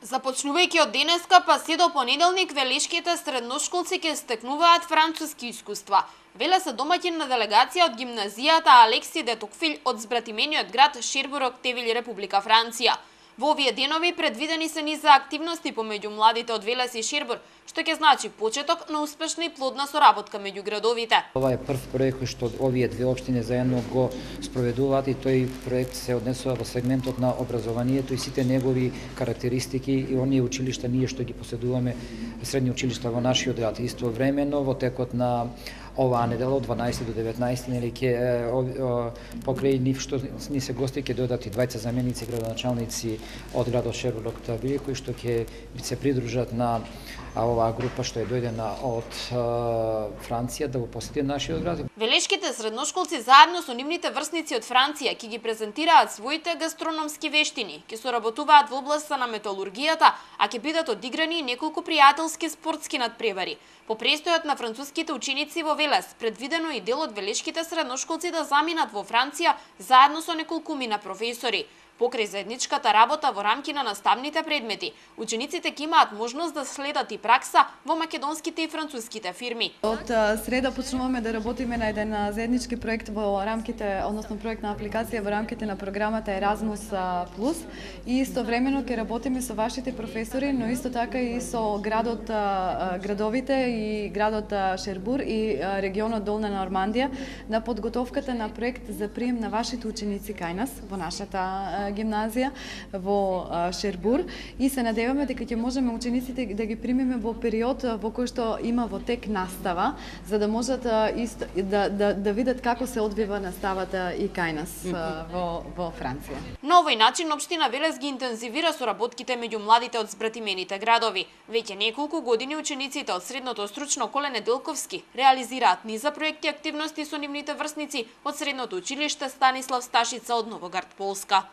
Започнувајќи од денеска па се до понеделник, велешките средношколци ќе стекнуваат француски искуства. Веле се домаќин на делегација од гимназијата Алекси де Токвил од збратимениот град Шербур, Тевил, Република Франција. Во овие денови предвидени се низа активности помеѓу младите од Велес и Шербур, што ќе значи почеток на успешна и плодна соработка меѓу градовите. Ова е прв проект кој што овие две општини заедно го спроведуваат и тој проект се однесува во сегментот на образованието и сите негови карактеристики и оние училишта ние што ги поседуваме средни училишта во нашиот град. Истовремено во текот на оваа недела од 12 до 19 нели ќе покрај нив што ни се гости ќе дојдат и двајца заменици градоначалници од градот Шербур, кои што ќе се придружат на оваа група што е дојдена од Франција да го посети нашиот град. Велешките средношколци заедно со нивните врсници од Франција ќе ги презентираат своите гастрономски вештини, ќе соработуваат во областа на металургијата, а ќе бидат одиграни и неколку пријателски спортски надпревари. По престојот на француските ученици во Велес, предвидено и дел од велешките средношколци да заминат во Франција заедно со неколкумина професори. Покрај заедничката работа во рамки на наставните предмети, учениците ќе имаат можност да следат и пракса во македонските и француските фирми. Од среда почнуваме да работиме на еден заеднички проект во рамките, односно проектна апликација во рамките на програмата Erasmus Plus и истовремено ќе работиме со вашите професори, но исто така и со градовите и градот Шербур и регионот Долна Нормандија на подготовката на проект за прием на вашите ученици кај нас во нашата гимназија во Шербур и се надеваме дека ќе можеме учениците да ги примеме во период во кој што има во тек настава, за да можат да видат како се одвива наставата и кај нас во Франција. На овој начин општина Велес ги интензивира соработките меѓу младите од збратимените градови. Веќе неколку години учениците од средното стручно Коле Неделковски реализираат низа проекти активности со нивните врсници од средното училиште Станислав Сташица од Новоград, Полска.